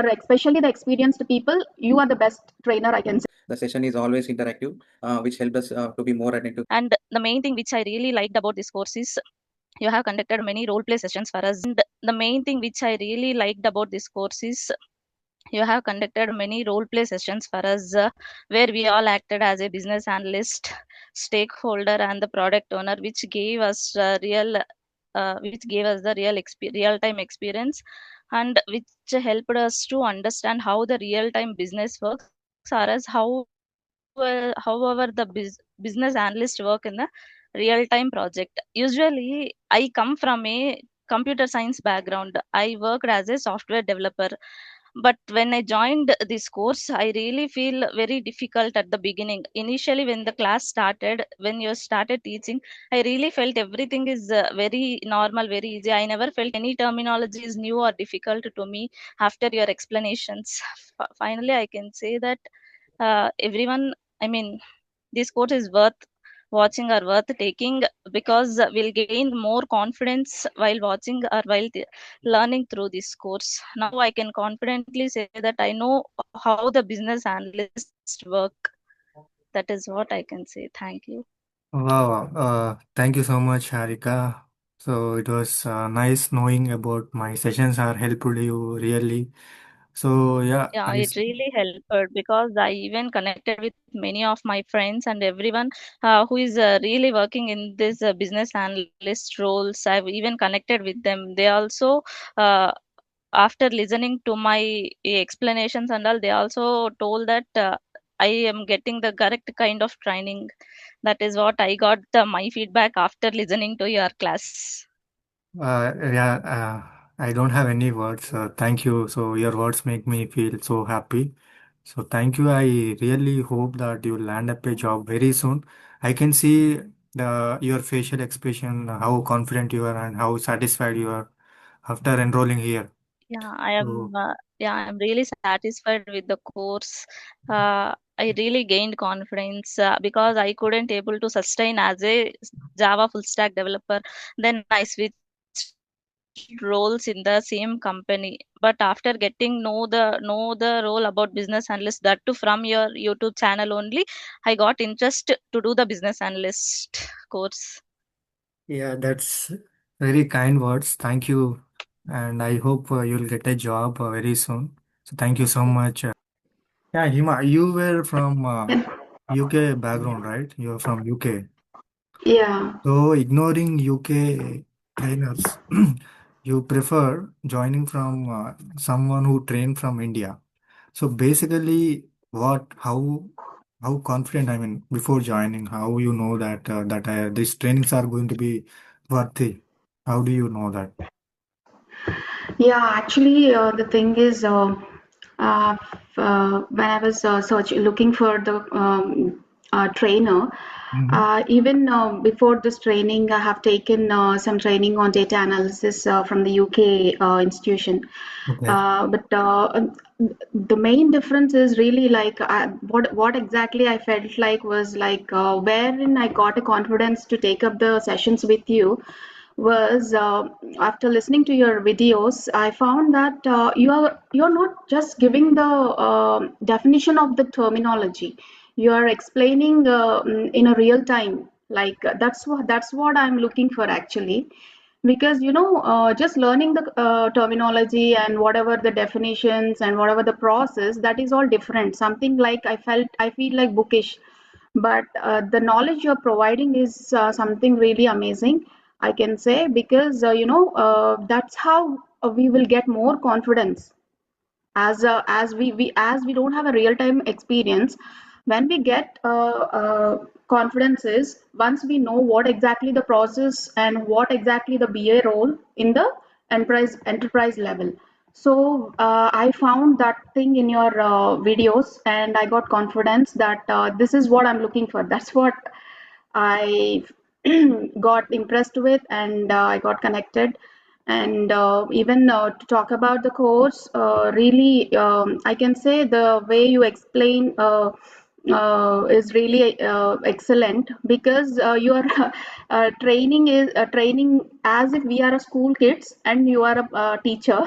especially the experienced people, you are the best trainer, I can say. The session is always interactive, which helped us to be more attentive. And the main thing which I really liked about this course is you have conducted many role play sessions for us. And the main thing which I really liked about this course is you have conducted many role play sessions for us, where we all acted as a business analyst, stakeholder, and the product owner, which gave us the real time experience, and which helped us to understand how the real time business works, or as however the business analyst work in the real time project. Usually I come from a computer science background. I worked as a software developer, but when I joined this course, I really feel very difficult at the beginning. Initially, when the class started, when you started teaching, I really felt everything is very normal, very easy. I never felt any terminology is new or difficult to me after your explanations. Finally, I can say that everyone, I mean, this course is worth watching or worth taking, because we'll gain more confidence while watching or while learning through this course. Now I can confidently say that I know how the business analysts work. That is what I can say. Thank you. Wow, thank you so much, Harika. So it was nice knowing about my sessions are helpful to you really. So yeah, Yeah, it really helped, because I even connected with many of my friends and everyone who is really working in this business analyst roles. I've even connected with them. They also, uh, after listening to my explanations and all, they also told that I am getting the correct kind of training. That is what I got my feedback after listening to your class. yeah, I don't have any words. Thank you. So your words make me feel so happy. So thank you. I really hope that you land up a job very soon. I can see your facial expression, how confident you are and how satisfied you are after enrolling here. Yeah, I So am. Yeah, I'm really satisfied with the course. I really gained confidence because I couldn't able to sustain as a Java full stack developer. Then I switched roles in the same company. But after getting know the role about business analyst, that too from your YouTube channel only, I got interest to do the business analyst course. yeah, that's very kind words. Thank you. And I hope you'll get a job very soon. So thank you so much. Yeah, Hima, you were from UK background, right? You're from UK. Yeah. So ignoring UK trainers, you prefer joining from someone who trained from India. So basically, how confident, I mean, before joining, how you know that these trainings are going to be worthy? How do you know that? Yeah, actually, the thing is, when I was looking for the trainer, Hmm. even before this training, I have taken some training on data analysis from the UK institution. Okay. But the main difference is really like what exactly I felt like was like wherein I got a confidence to take up the sessions with you was after listening to your videos, I found that you're not just giving the definition of the terminology. You are explaining in a real time. Like that's what I'm looking for actually, because just learning the terminology and whatever the definitions and whatever the process, that is all different. Something like I feel like bookish, but the knowledge you're providing is something really amazing, I can say, because that's how we will get more confidence as we don't have a real time experience. When we get confidence is once we know what exactly the process and what exactly the BA role in the enterprise level. So I found that thing in your videos, and I got confidence that this is what I'm looking for. That's what I got impressed with, and I got connected. And even to talk about the course, really, I can say the way you explain. is really excellent, because your training is training as if we are a school kids and you are a teacher.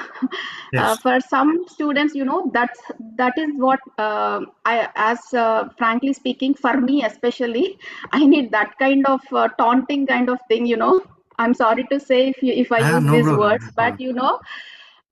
Yes. For some students, that is what I, as frankly speaking, for me especially, I need that kind of taunting kind of thing. I'm sorry to say if I use No these problem. words, No but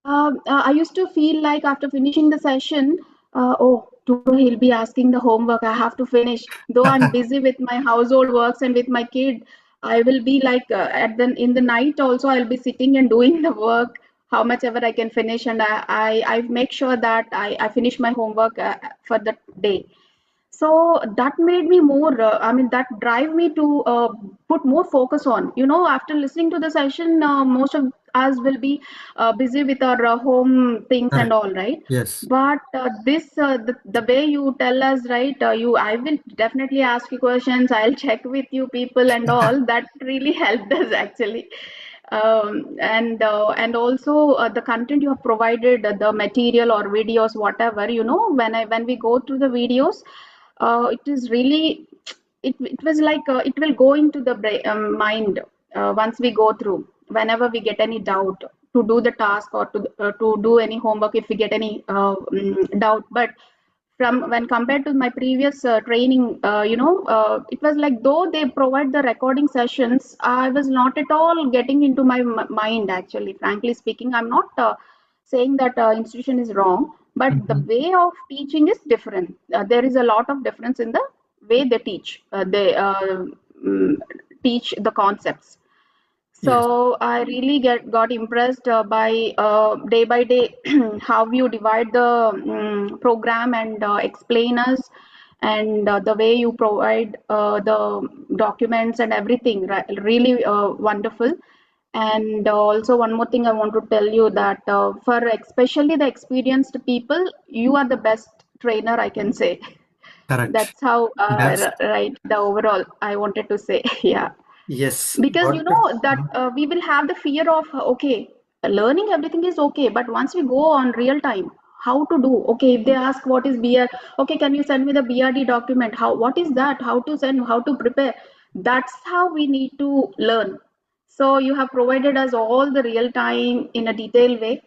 problem. I used to feel like after finishing the session, oh, tomorrow he'll be asking the homework. I have to finish. Though I'm busy with my household works and with my kid, I will be like in the night also. I'll be sitting and doing the work, how much ever I can finish, and I make sure that I finish my homework for the day. So that made me more that drive me to put more focus on, after listening to the session, most of us will be busy with our home things and Correct. all, right? Yes. But the way you tell us, right, I will definitely ask you questions, I'll check with you people and all, that really helped us actually. And also the content you have provided, the material or videos, whatever, when we go through the videos, it is really, it was like it will go into the mind once we go through, whenever we get any doubt to do the task, or to do any homework, if we get any doubt. But from when compared to my previous training, it was like, though they provide the recording sessions, I was not at all getting into my mind actually, frankly speaking. I'm not saying that institution is wrong, but the Mhm. way of teaching is different. There is a lot of difference in the way they teach. They mm, teach the concepts. Yes. So I really got impressed by day how you divide the program and explain us, and the way you provide the documents and everything. Really wonderful. And also one more thing I want to tell you, that for especially the experienced people, you are the best trainer, I can say. Correct. That's how That's right, the overall I wanted to say. Yeah, yes. because What? that we will have the fear of okay, learning everything is okay, but once we go on real time, how to do, okay, if they ask what is BR, okay, can you send me the BRD document, how, what is that, how to send, how to prepare, that's how we need to learn. So you have provided us all the real time in a detailed way.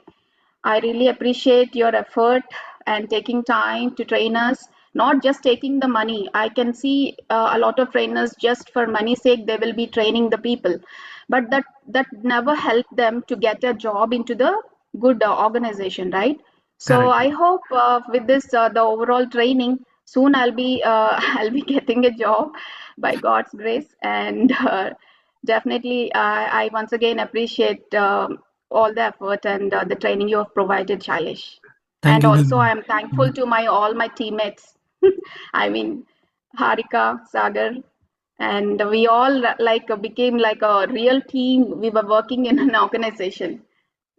I really appreciate your effort and taking time to train us, not just taking the money. I can see a lot of trainers just for money's sake, they will be training the people, but that never helped them to get a job into the good organization, right? So Correct. I hope with this the overall training, soon I'll be I'll be getting a job by God's grace, and definitely I once again appreciate all the effort and the training you have provided, Shailesh. Thank And you, also, Hima. I am thankful to my all my teammates. I mean, Harika, Sagar, and we all like became like a real team. We were working in an organization.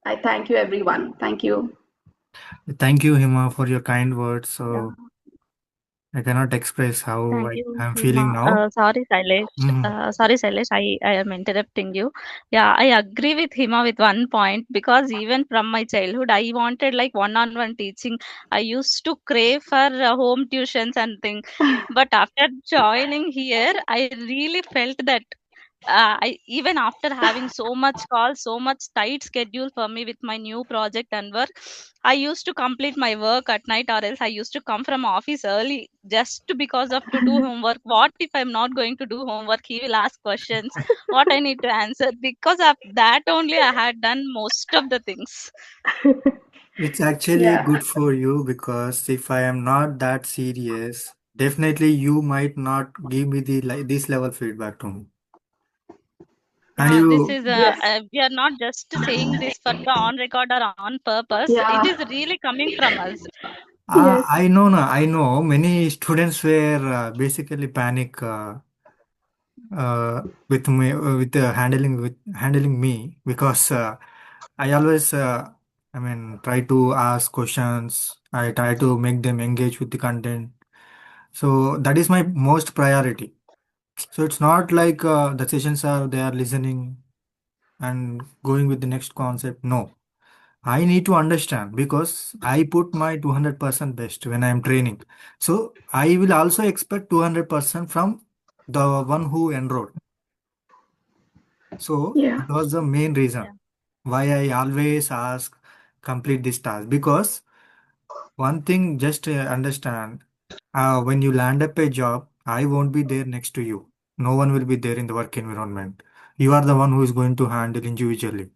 I thank you, everyone. Thank you. Thank you, Hima, for your kind words. Yeah. So I cannot express how Thank you, I'm feeling Hima. now. Sorry, Shailesh. Mhm. Sorry, Shailesh. I am interrupting you. Yeah, I agree with Hima with one point, because even from my childhood, I wanted like one-on-one teaching. I used to crave for home tuitions and things. But after joining here, I really felt that I even after having so much calls, so much tight schedule for me with my new project and work, I used to complete my work at night, or else I used to come from office early just because of to do homework. What if I'm not going to do homework? He will ask questions, what I need to answer. Because of that only, I had done most of the things. It's actually Yeah. good for you because if I am not that serious, definitely you might not give me the this level feedback to me. And Yeah, this you, is Yes. we are not just saying this for the on record or on purpose. It Yeah. is really coming from us. Yes. I know, I know many students were basically panic with me with handling me because I always I mean try to ask questions. I try to make them engage with the content. So that is my most priority. So it's not like the sessions are they are listening and going with the next concept. No, I need to understand because I put my 200% best when I am training. So I will also expect 200% from the one who enrolled. So Yeah. that was the main reason Yeah. why I always ask complete this task, because one thing just understand, when you land up a job, I won't be there next to you. No one will be there in the work environment. You are the one who is going to handle individually,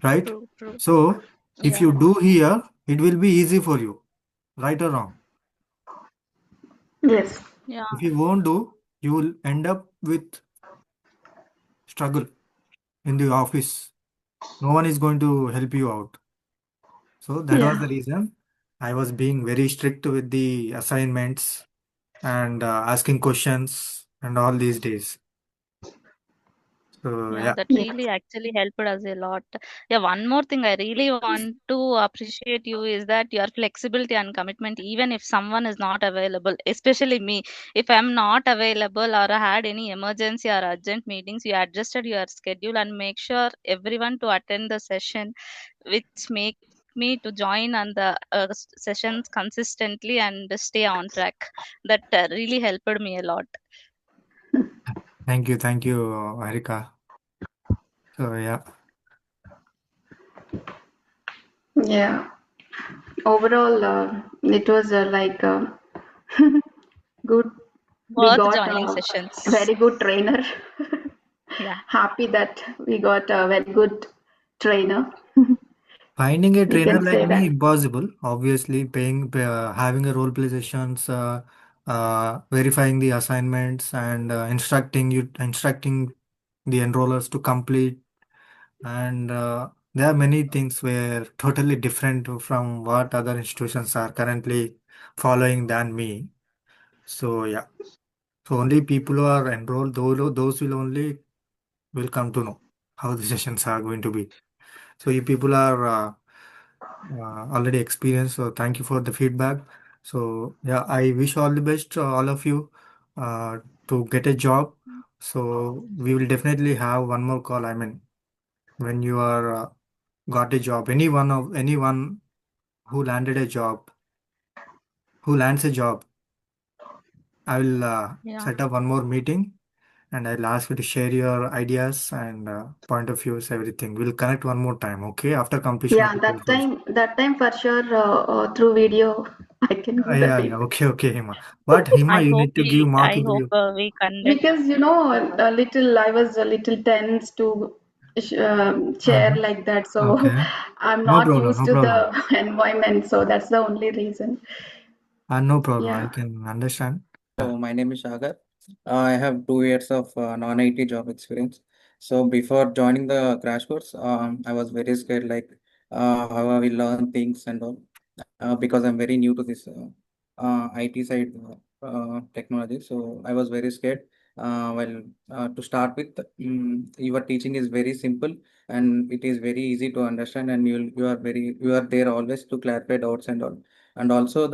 right? True, true. So if Yeah. you do here, it will be easy for you, right or wrong. Yes. Yeah. If you won't do, you will end up with struggle in the office. No one is going to help you out. So that was Yeah. the reason I was being very strict with the assignments and asking questions and all these days. So Yeah, yeah, that Yes. really actually helped us a lot. Yeah, one more thing I really want to appreciate you is that your flexibility and commitment, even if someone is not available, especially me, if I'm not available or I had any emergency or urgent meetings, you adjusted your schedule and make sure everyone to attend the session, which make me to join on the sessions consistently and stay on track. That really helped me a lot. thank you, Erika. So yeah, Yeah. Overall, it was good. We Worth got joining a sessions. very good trainer. Yeah. Happy that we got a very good trainer. finding a We trainer can like say me that. impossible. Obviously, having a role play sessions, verifying the assignments, and instructing the enrollers to complete. And there are many things where totally different from what other institutions are currently following than me. So yeah, so only people who are enrolled, those will only will come to know how the sessions are going to be. So you people are already experienced. So thank you for the feedback. So yeah, I wish all the best, all of you, to get a job. So we will definitely have one more call. I mean, when you are got a job, anyone who landed a job, who lands a job, I will Yeah. set up one more meeting and I'll ask you to share your ideas and point of views, everything. We'll connect one more time, okay? After completion of Yeah, the courses. that time for sure, through video, I can give the Yeah, feedback. okay, okay, Hima. But Hima, you need to give mark review. We conduct. Because I was a little tense to share Uh-huh. like that, so Okay. I'm No not problem, used no to problem. the environment, so that's the only reason. No problem. I Yeah. can understand. So my name is Sagar. I have 2 years of non-IT job experience. So before joining the crash course, I was very scared, like how I will learn things and all, because I'm very new to this IT side technology. So I was very scared. To start with, your teaching is very simple and it is very easy to understand, and you are there always to clarify doubts and all. And also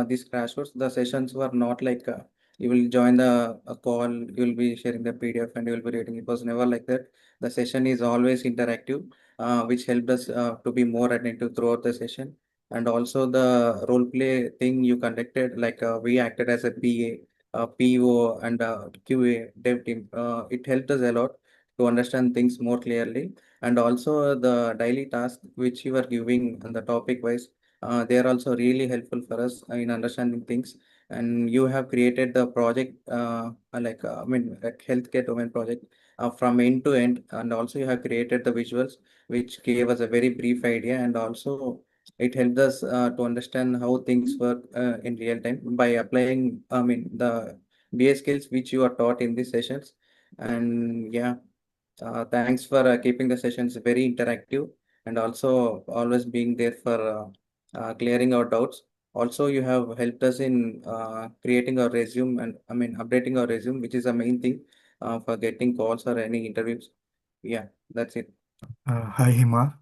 this crash course, the sessions were not like you will join the a call, you will be sharing the PDF and you will be reading. It was never like that. The session is always interactive, which helped us to be more attentive throughout the session. And also the role play thing you conducted, like we acted as a PA, PO, and QA dev team. It helped us a lot to understand things more clearly. And also the daily task which you are giving on the topic wise, they are also really helpful for us in understanding things. And you have created the project, like healthcare domain project from end to end. And also you have created the visuals, which gave us a very brief idea. And also it helped us to understand how things work in real time by applying, the BA skills which you are taught in these sessions. And yeah, thanks for keeping the sessions very interactive and also always being there for clearing our doubts. Also, you have helped us in creating our resume and updating our resume, which is the main thing for getting calls or any interviews. Yeah, that's it. Hi, Hima.